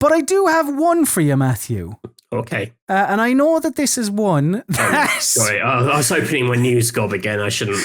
But I do have one for you, Matthew. Okay. And I know that this is one that... Sorry, I was opening my news gob again. I shouldn't...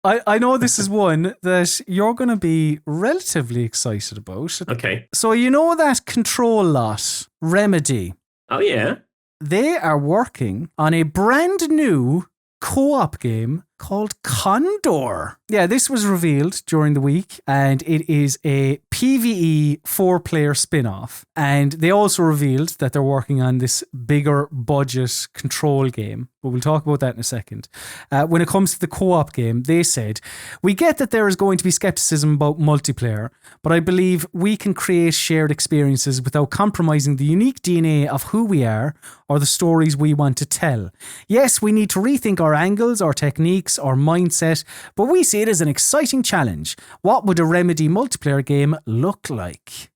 I know this is one that you're going to be relatively excited about. Okay. So you know that Control lot, Remedy? Oh, yeah? They are working on a brand new co-op game called Condor. Yeah, this was revealed during the week, and it is a PvE 4-player spin-off. And they also revealed that they're working on this bigger budget Control game, but we'll talk about that in a second. When it comes to the co-op game, they said, "We get that there is going to be skepticism about multiplayer, but I believe we can create shared experiences without compromising the unique DNA of who we are or the stories we want to tell. Yes, we need to rethink our angles, our techniques, our mindset, but we see it as an exciting challenge. What would a Remedy multiplayer game look like?"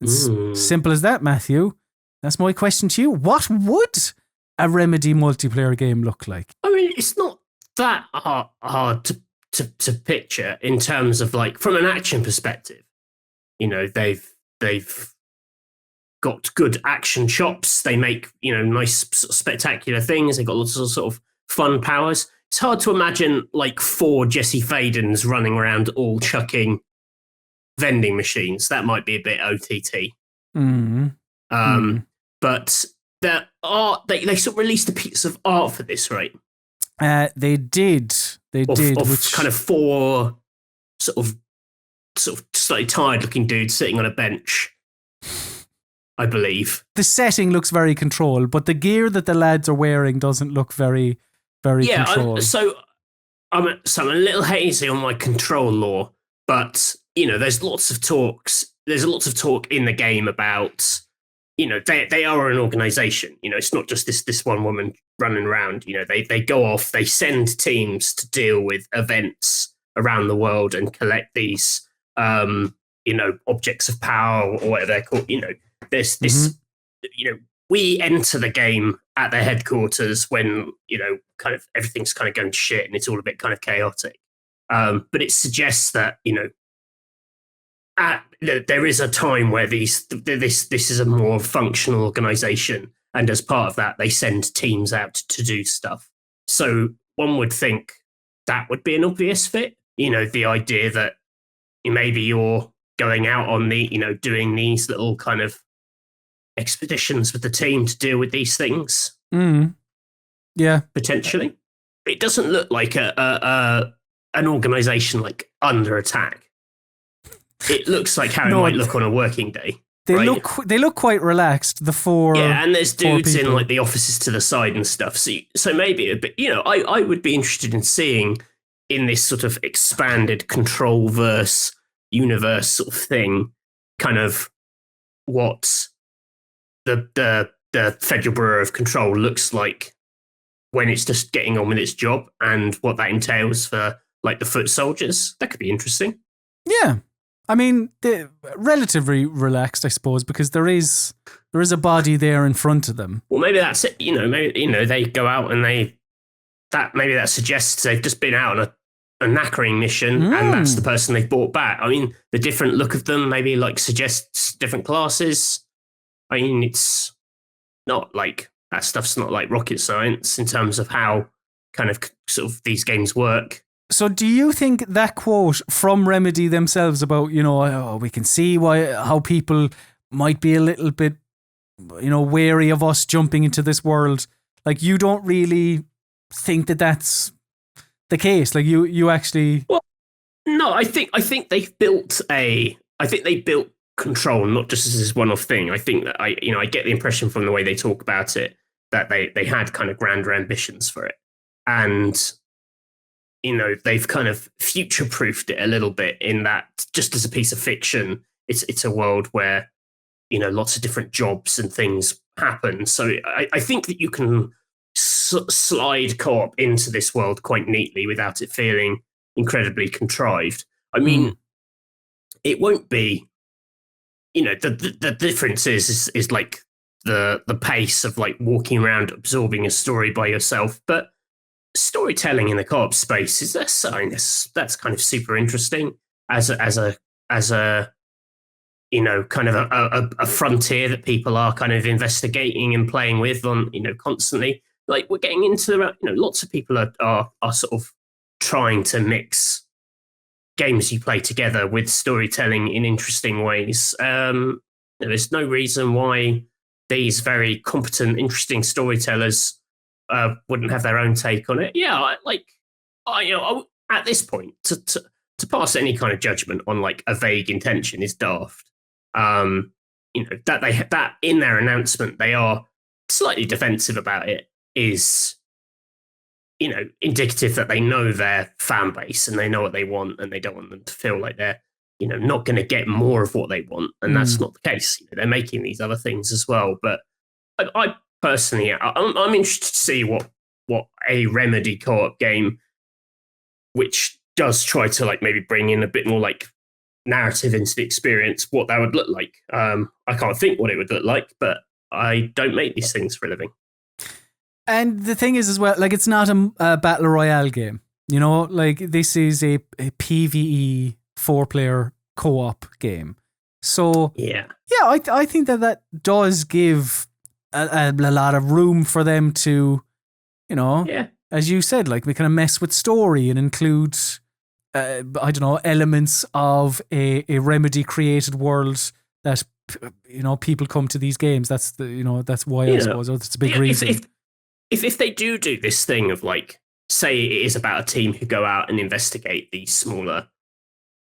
It's simple as that, Matthew. That's my question to you. What would a Remedy multiplayer game look like? I mean, it's not that hard to picture in terms of, like, from an action perspective. You know, they've got good action chops. They make, nice, spectacular things. They've got lots of sort of fun powers. It's hard to imagine, like, 4 Jesse Fadens running around all chucking vending machines. That might be a bit OTT. But there are they sort of released a piece of art for this, right? They did. Which kind of 4 sort of slightly tired-looking dudes sitting on a bench, I believe. The setting looks very Control, but the gear that the lads are wearing doesn't look very, very Control. So I'm a little hazy on my Control lore, but there's lots of talks. There's lots of talk in the game about, they are an organization. It's not just this one woman running around. They go off. They send teams to deal with events around the world and collect these, objects of power or whatever they're called. There's this, we enter the game at their headquarters when, kind of everything's kind of going to shit and it's all a bit kind of chaotic. But it suggests that, there is a time where this is a more functional organization, and as part of that, they send teams out to do stuff. So one would think that would be an obvious fit. The idea that maybe you're going out on the, doing these little kind of expeditions with the team to deal with these things. Yeah, potentially. It doesn't look like an organization like under attack. It looks like how it might look on a working day. They look quite relaxed. The 4, and there's dudes people in like the offices to the side and stuff. So maybe a bit. I would be interested in seeing in this sort of expanded Control-verse universe sort of thing, kind of what the Federal Bureau of Control looks like when it's just getting on with its job, and what that entails for like the foot soldiers. That could be interesting. Yeah. I mean, they're relatively relaxed, I suppose, because there is a body there in front of them. Well, maybe that's it. Maybe they go out and maybe that suggests they've just been out on a knackering mission, and that's the person they've brought back. I mean, the different look of them maybe like suggests different classes. I mean, it's not like that stuff's not like rocket science in terms of how kind of sort of these games work. So do you think that quote from Remedy themselves about, we can see how people might be a little bit, wary of us jumping into this world, like, you don't really think that that's the case? Like, you actually... Well, no, I think they built Control not just as this one-off thing. I think that I get the impression from the way they talk about it that they had kind of grander ambitions for it. And they've kind of future-proofed it a little bit in that, just as a piece of fiction, it's a world where, lots of different jobs and things happen. So I think that you can slide co-op into this world quite neatly without it feeling incredibly contrived. I mean, it won't be, the difference is like the pace of like walking around absorbing a story by yourself, but storytelling in the co-op space is something that's kind of super interesting as a kind of a frontier that people are kind of investigating and playing with on, constantly. Like we're getting into, lots of people are sort of trying to mix games you play together with storytelling in interesting ways. There's no reason why these very competent, interesting storytellers wouldn't have their own take on it. Yeah, at this point, to pass any kind of judgment on like a vague intention is daft. That in their announcement they are slightly defensive about it is, indicative that they know their fan base and they know what they want, and they don't want them to feel like they're, not going to get more of what they want, and that's not the case. They're making these other things as well. But I personally, I'm interested to see what a Remedy co-op game, which does try to like maybe bring in a bit more like narrative into the experience, what that would look like. I can't think what it would look like, but I don't make these things for a living. And the thing is as well, like it's not a battle royale game, like this is a PvE 4-player co-op game. So yeah, I think that does give a lot of room for them to, as you said, like we kind of mess with story and include, elements of a Remedy created world that, people come to these games. That's that's why I suppose that's a big reason. If they do this thing of like, say it is about a team who go out and investigate these smaller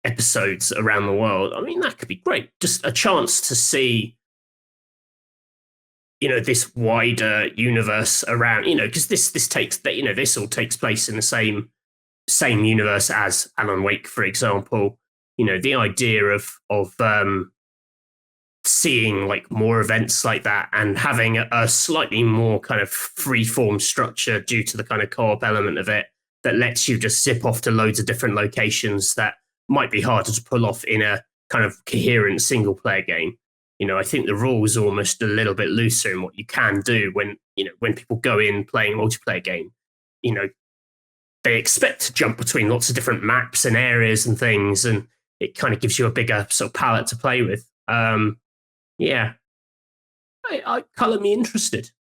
episodes around the world, I mean, that could be great. Just a chance to see, this wider universe around, because this takes that, this all takes place in the same universe as Alan Wake, for example. The idea of seeing like more events like that and having a slightly more kind of free-form structure due to the kind of co-op element of it that lets you just zip off to loads of different locations that might be harder to pull off in a kind of coherent single-player game. I think the rules are almost a little bit looser in what you can do when people go in playing a multiplayer game. They expect to jump between lots of different maps and areas and things, and it kind of gives you a bigger sort of palette to play with. Yeah, I color me interested.